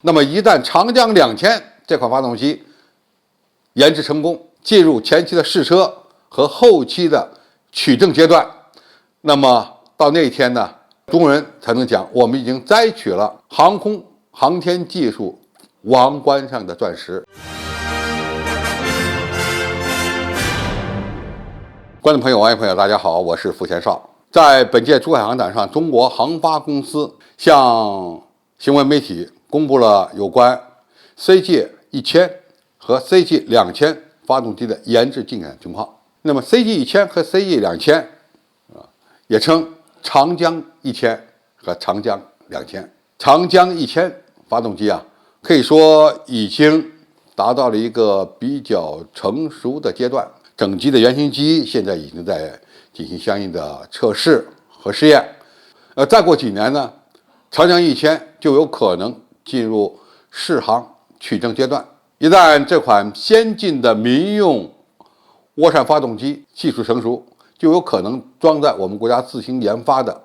那么一旦长江2000这款发动机研制成功，进入前期的试车和后期的取证阶段，那么到那一天呢，中国人才能讲我们已经摘取了航空航天技术王冠上的钻石。观众朋友、网友朋友，大家好，我是付前少。在本届珠海航展上，中国航发公司向新闻媒体公布了有关 CG1000 和 CG2000 发动机的研制进展情况。那么 CG1000 和 CG2000 也称长江1000和长江2000。长江1000发动机可以说已经达到了一个比较成熟的阶段。整机的原型机现在已经在进行相应的测试和试验。再过几年呢，长江1000就有可能进入试航取证阶段。一旦这款先进的民用涡扇发动机技术成熟，就有可能装在我们国家自行研发的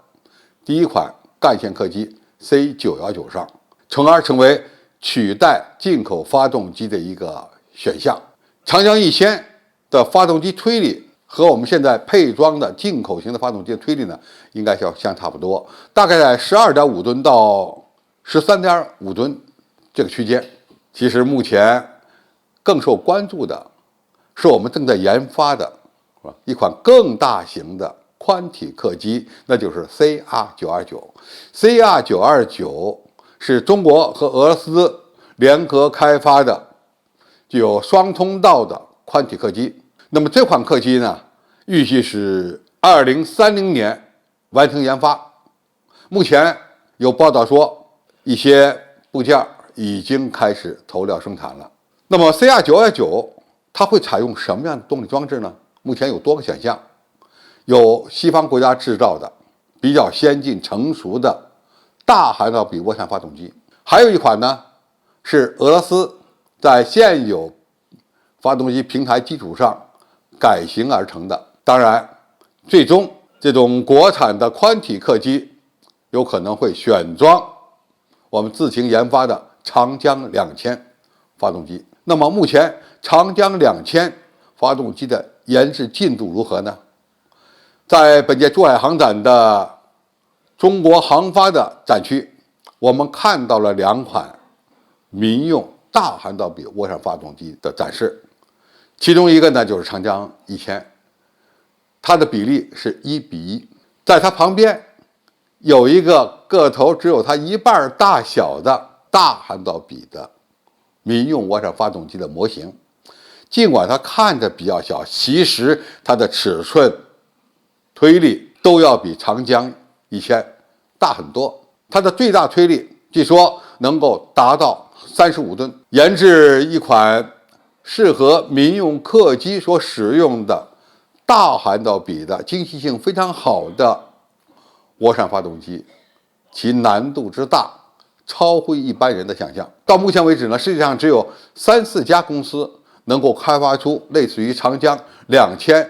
第一款干线客机 C919 上，从而成为取代进口发动机的一个选项。长江1000的发动机推力和我们现在配装的进口型的发动机的推力呢，应该要相差不多，大概在12.5吨到13.5吨这个区间。其实目前更受关注的是我们正在研发的一款更大型的宽体客机，那就是 CR929。CR929 是中国和俄罗斯联合开发的具有双通道的宽体客机。那么这款客机呢，预计是2030年完成研发。目前有报道说，一些部件已经开始投料生产了。那么 CR929 它会采用什么样的动力装置呢？目前有多个选项，有西方国家制造的比较先进成熟的大涵道比涡扇发动机，还有一款呢是俄罗斯在现有发动机平台基础上改型而成的。当然，最终这种国产的宽体客机有可能会选装我们自行研发的长江2000发动机。那么目前长江2000发动机的研制进度如何呢？在本届珠海航展的中国航发的展区，我们看到了2款民用大涵道比涡扇发动机的展示。其中一个呢就是长江1000，它的比例是1:1，在它旁边有一个个头只有它一半大小的大涵道比的民用涡扇发动机的模型。尽管它看着比较小，其实它的尺寸、推力都要比长江1000大很多。它的最大推力据说能够达到35吨，研制一款适合民用客机所使用的大涵道比的精细性非常好的涡扇发动机，其难度之大超乎一般人的想象。到目前为止呢，世界上只有3-4家公司能够开发出类似于长江2000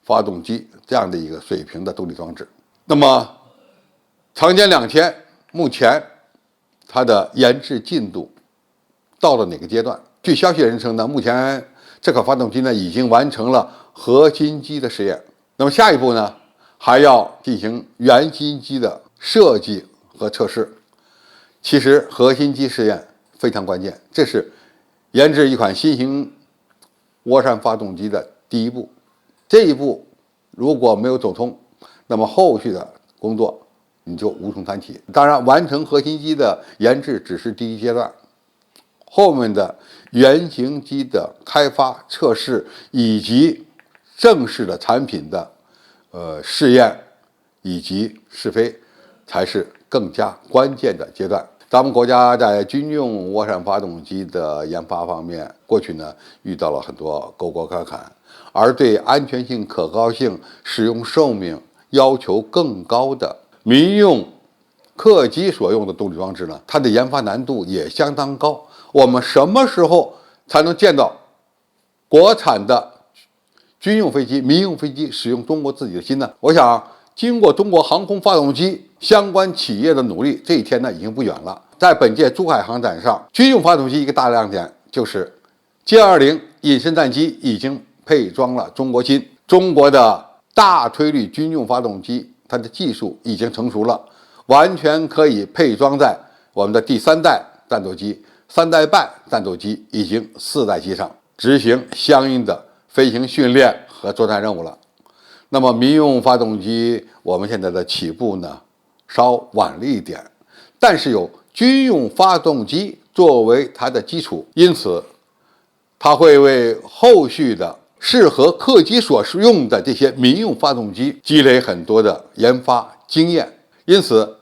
发动机这样的一个水平的动力装置。那么长江2000目前它的研制进度到了哪个阶段？据消息人称呢，目前这款发动机呢已经完成了核心机的实验。那么下一步呢，还要进行原型机的设计和测试。其实核心机试验非常关键，这是研制一款新型涡扇发动机的第一步。这一步如果没有走通，那么后续的工作你就无从谈起。当然，完成核心机的研制只是第一阶段，后面的原型机的开发、测试以及正式的产品的试验以及试飞，才是更加关键的阶段。咱们国家在军用涡扇发动机的研发方面，过去呢遇到了很多沟沟坎坎，而对安全性、可靠性、使用寿命要求更高的民用客机所用的动力装置呢，它的研发难度也相当高。我们什么时候才能见到国产的军用飞机、民用飞机使用中国自己的芯呢？我想经过中国航空发动机相关企业的努力，这一天呢已经不远了。在本届珠海航展上，军用发动机一个大亮点就是歼20隐身战机已经配装了中国芯。中国的大推力军用发动机，它的技术已经成熟了，完全可以配装在我们的第3代战斗机、3代半战斗机以及4代机上，执行相应的飞行训练和作战任务了。那么民用发动机，我们现在的起步呢，稍晚了一点，但是有军用发动机作为它的基础，因此它会为后续的适合客机所使用的这些民用发动机积累很多的研发经验。因此，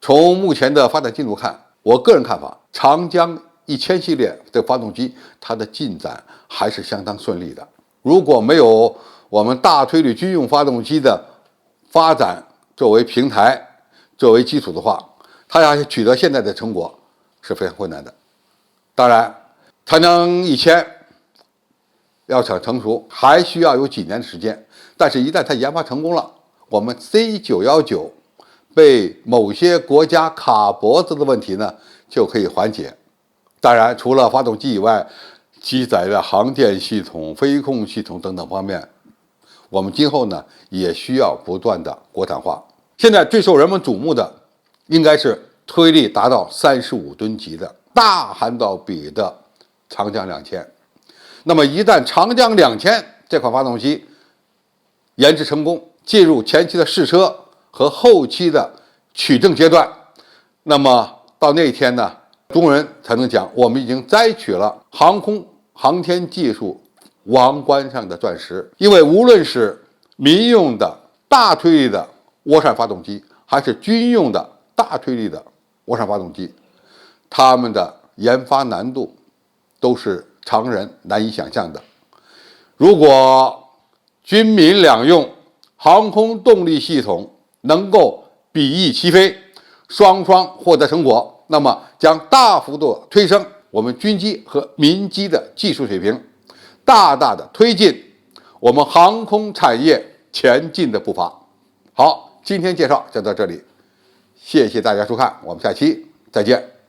从目前的发展进度看，我个人看法，长江1000系列的发动机，它的进展还是相当顺利的。如果没有我们大推力军用发动机的发展作为平台、作为基础的话，它要取得现在的成果是非常困难的。当然，长江1000要想成熟，还需要有几年的时间。但是，一旦它研发成功了，我们 C919被某些国家卡脖子的问题呢，就可以缓解。当然，除了发动机以外，机载的航电系统、飞控系统等等方面，我们今后呢也需要不断的国产化。现在最受人们瞩目的，应该是推力达到35吨级的大涵导比的长江2000。那么一旦长江2000这款发动机研制成功，进入前期的试车和后期的取证阶段，那么到那一天呢，中国人才能讲我们已经摘取了航空航天技术王冠上的钻石。因为无论是民用的大推力的涡扇发动机，还是军用的大推力的涡扇发动机，它们的研发难度都是常人难以想象的。如果军民两用航空动力系统能够比翼齐飞，双双获得成果，那么将大幅度推升我们军机和民机的技术水平，大大的推进我们航空产业前进的步伐。好，今天介绍就到这里，谢谢大家收看，我们下期再见。